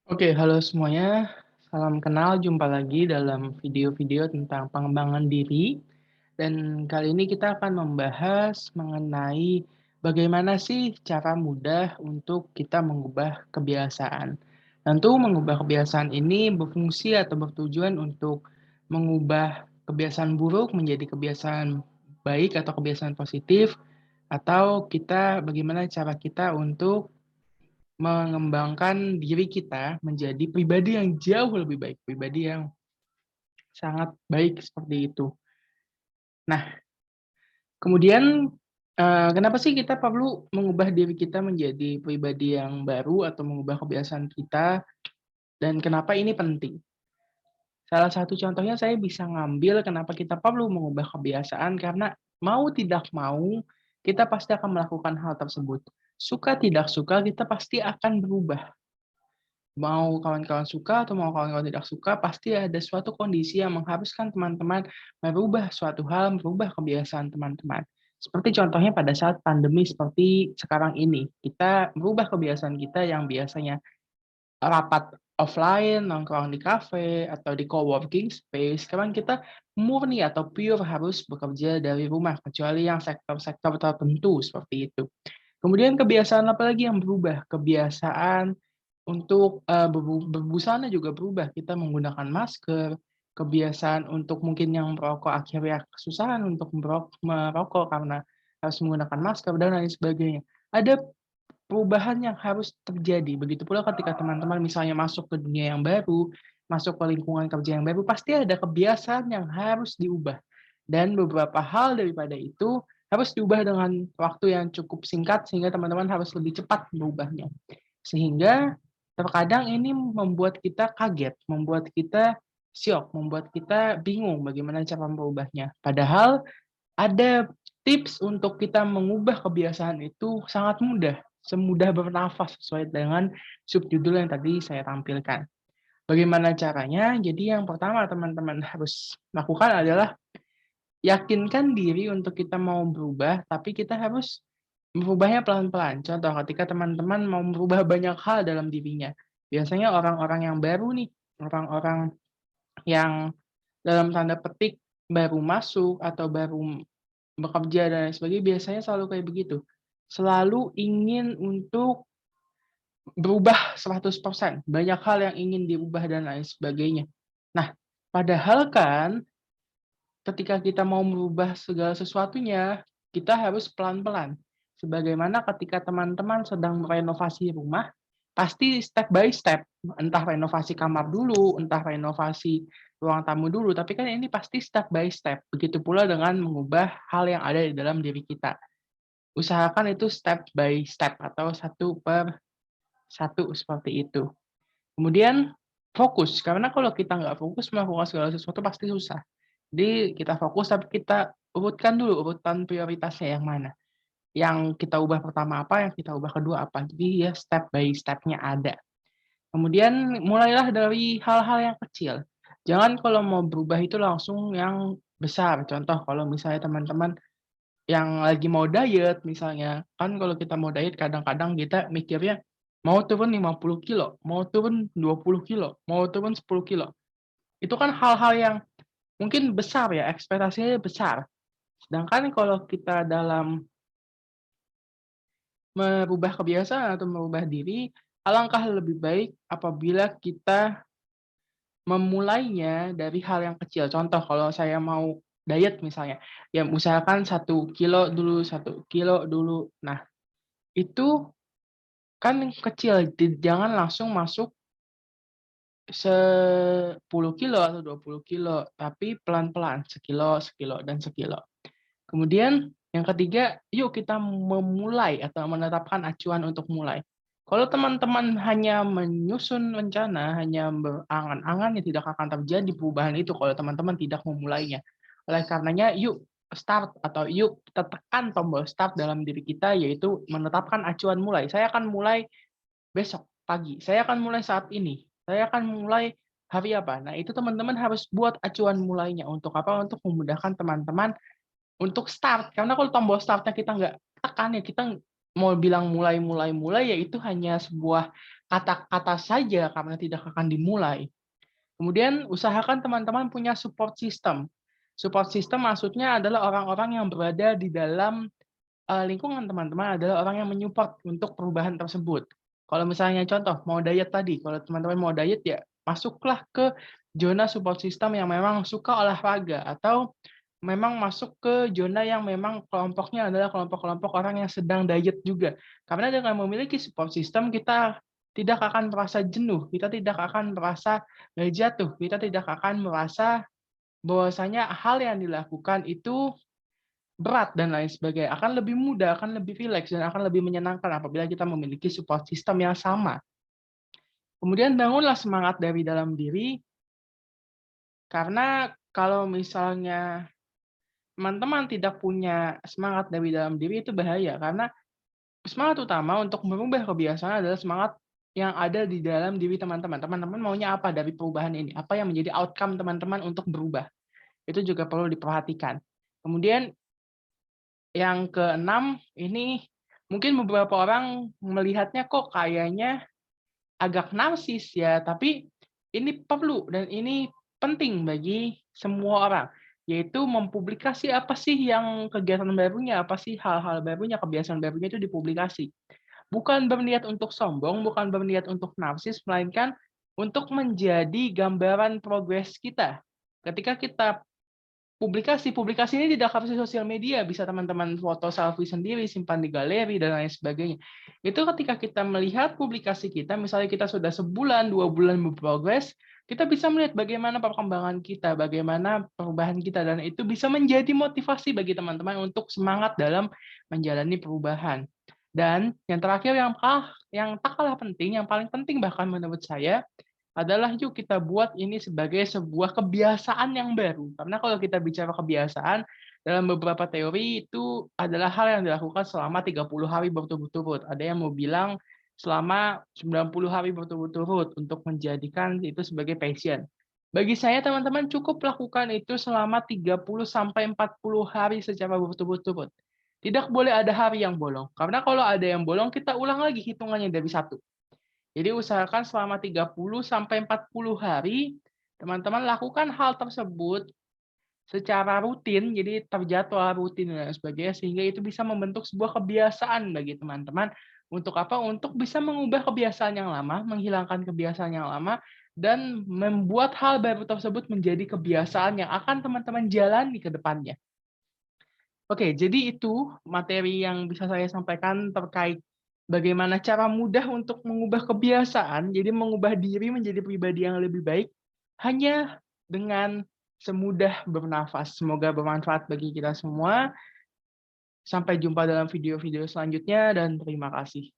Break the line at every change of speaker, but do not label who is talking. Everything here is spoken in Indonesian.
Oke, halo semuanya. Salam kenal, jumpa lagi dalam video-video tentang pengembangan diri. Dan kali ini kita akan membahas mengenai bagaimana sih cara mudah untuk kita mengubah kebiasaan. Tentu mengubah kebiasaan ini berfungsi atau bertujuan untuk mengubah kebiasaan buruk menjadi kebiasaan baik atau kebiasaan positif, atau kita bagaimana cara kita untuk mengembangkan diri kita menjadi pribadi yang jauh lebih baik, pribadi yang sangat baik seperti itu. Nah, kemudian, kenapa sih kita perlu mengubah diri kita menjadi pribadi yang baru atau mengubah kebiasaan kita, dan kenapa ini penting? Salah satu contohnya saya bisa ngambil kenapa kita perlu mengubah kebiasaan, karena mau tidak mau, kita pasti akan melakukan hal tersebut. Suka tidak suka, kita pasti akan berubah. Mau kawan-kawan suka atau mau kawan-kawan tidak suka, pasti ada suatu kondisi yang mengharuskan teman-teman merubah suatu hal, merubah kebiasaan teman-teman. Seperti contohnya pada saat pandemi seperti sekarang ini, kita merubah kebiasaan kita yang biasanya rapat offline, nongkrong di kafe, atau di coworking space, sekarang kita murni atau pure harus bekerja dari rumah, kecuali yang sektor-sektor tertentu seperti itu. Kemudian kebiasaan apa lagi yang berubah? Kebiasaan untuk, berbusana juga berubah, kita menggunakan masker, kebiasaan untuk mungkin yang merokok akhirnya kesusahan untuk merokok karena harus menggunakan masker dan lain sebagainya. Ada perubahan yang harus terjadi, begitu pula ketika teman-teman misalnya masuk ke dunia yang baru, masuk ke lingkungan kerja yang baru, pasti ada kebiasaan yang harus diubah. Dan beberapa hal daripada itu harus diubah dengan waktu yang cukup singkat sehingga teman-teman harus lebih cepat merubahnya. Sehingga terkadang ini membuat kita kaget, membuat kita syok, membuat kita bingung bagaimana cara merubahnya. Padahal ada tips untuk kita mengubah kebiasaan itu sangat mudah, semudah bernafas sesuai dengan subjudul yang tadi saya tampilkan. Bagaimana caranya? Jadi yang pertama teman-teman harus lakukan adalah yakinkan diri untuk kita mau berubah, tapi kita harus merubahnya pelan-pelan. Contoh, ketika teman-teman mau merubah banyak hal dalam dirinya, biasanya orang-orang yang baru nih, orang-orang yang dalam tanda petik baru masuk atau baru bekerja dan lain sebagainya, biasanya selalu kayak begitu. Selalu ingin untuk berubah 100%, banyak hal yang ingin diubah dan lain sebagainya. Nah, padahal kan ketika kita mau merubah segala sesuatunya, kita harus pelan-pelan. Sebagaimana ketika teman-teman sedang merenovasi rumah, pasti step by step, entah renovasi kamar dulu, entah renovasi ruang tamu dulu, tapi kan ini pasti step by step. Begitu pula dengan mengubah hal yang ada di dalam diri kita. Usahakan itu step by step atau satu per satu seperti itu. Kemudian fokus, karena kalau kita nggak fokus melakukan segala sesuatu pasti susah. Jadi kita fokus tapi kita urutkan dulu urutan prioritasnya yang mana. Yang kita ubah pertama apa, yang kita ubah kedua apa. Jadi ya step by step-nya ada. Kemudian mulailah dari hal-hal yang kecil. Jangan kalau mau berubah itu langsung yang besar. Contoh kalau misalnya teman-teman yang lagi mau diet misalnya, kan kalau kita mau diet kadang-kadang kita mikirnya, mau turun 50 kilo, mau turun 20 kilo, mau turun 10 kilo. Itu kan hal-hal yang mungkin besar ya, ekspektasinya besar. Sedangkan kalau kita dalam merubah kebiasaan atau merubah diri, alangkah lebih baik apabila kita memulainya dari hal yang kecil. Contoh kalau saya mau diet misalnya, ya usahakan 1 kilo dulu, 1 kilo dulu. Nah, itu kan kecil, jangan langsung masuk 10 kilo atau 20 kilo, tapi pelan-pelan, sekilo, sekilo, dan sekilo. Kemudian yang ketiga, yuk kita memulai atau menetapkan acuan untuk mulai. Kalau teman-teman hanya menyusun rencana, hanya berangan-angan, ya tidak akan terjadi perubahan itu kalau teman-teman tidak memulainya. Oleh karenanya, yuk start atau yuk kita tekan tombol start dalam diri kita, yaitu menetapkan acuan mulai. Saya akan mulai besok pagi, saya akan mulai saat ini, saya akan mulai hari apa. Nah, itu teman-teman harus buat acuan mulainya. Untuk apa? Untuk memudahkan teman-teman untuk start, karena kalau tombol start-nya kita nggak tekan ya, kita mau bilang mulai, ya itu hanya sebuah kata-kata saja karena tidak akan dimulai. Kemudian usahakan teman-teman punya support system. Support system maksudnya adalah orang-orang yang berada di dalam lingkungan teman-teman adalah orang yang menyupport untuk perubahan tersebut. Kalau misalnya contoh mau diet tadi, kalau teman-teman mau diet ya masuklah ke zona support system yang memang suka olahraga atau memang masuk ke zona yang memang kelompoknya adalah kelompok-kelompok orang yang sedang diet juga. Karena dengan memiliki support system kita tidak akan merasa jenuh, kita tidak akan merasa jatuh, kita tidak akan merasa bahwasanya hal yang dilakukan itu berat dan lain sebagainya, akan lebih mudah, akan lebih rileks, dan akan lebih menyenangkan apabila kita memiliki support system yang sama. Kemudian bangunlah semangat dari dalam diri, karena kalau misalnya teman-teman tidak punya semangat dari dalam diri itu bahaya, karena semangat utama untuk merubah kebiasaan adalah semangat yang ada di dalam diri teman-teman. Teman-teman maunya apa dari perubahan ini? Apa yang menjadi outcome teman-teman untuk berubah? Itu juga perlu diperhatikan. Kemudian yang keenam, ini mungkin beberapa orang melihatnya kok kayaknya agak narsis ya, tapi ini perlu dan ini penting bagi semua orang, yaitu mempublikasi apa sih yang kegiatan barunya, apa sih hal-hal barunya, kebiasaan barunya itu dipublikasi. Bukan berniat untuk sombong, bukan berniat untuk narsis, melainkan untuk menjadi gambaran progres kita. Ketika kita publikasi ini tidak harus di sosial media, bisa teman-teman foto selfie sendiri, simpan di galeri, dan lain sebagainya. Itu ketika kita melihat publikasi kita, misalnya kita sudah sebulan, 2 bulan berprogres, kita bisa melihat bagaimana perkembangan kita, bagaimana perubahan kita, dan itu bisa menjadi motivasi bagi teman-teman untuk semangat dalam menjalani perubahan. Dan yang terakhir yang tak kalah penting, yang paling penting bahkan menurut saya, adalah yuk kita buat ini sebagai sebuah kebiasaan yang baru. Karena kalau kita bicara kebiasaan, dalam beberapa teori itu adalah hal yang dilakukan selama 30 hari berturut-turut. Ada yang mau bilang selama 90 hari berturut-turut untuk menjadikan itu sebagai passion. Bagi saya teman-teman cukup lakukan itu selama 30 sampai 40 hari secara berturut-turut. Tidak boleh ada hari yang bolong. Karena kalau ada yang bolong kita ulang lagi hitungannya dari satu. Jadi usahakan selama 30 sampai 40 hari, teman-teman lakukan hal tersebut secara rutin, jadi terjadwal rutin dan sebagainya, sehingga itu bisa membentuk sebuah kebiasaan bagi teman-teman. Untuk apa? Untuk bisa mengubah kebiasaan yang lama, menghilangkan kebiasaan yang lama, dan membuat hal baru tersebut menjadi kebiasaan yang akan teman-teman jalani ke depannya. Oke, jadi itu materi yang bisa saya sampaikan terkait bagaimana cara mudah untuk mengubah kebiasaan, jadi mengubah diri menjadi pribadi yang lebih baik, hanya dengan semudah bernafas. Semoga bermanfaat bagi kita semua. Sampai jumpa dalam video-video selanjutnya dan terima kasih.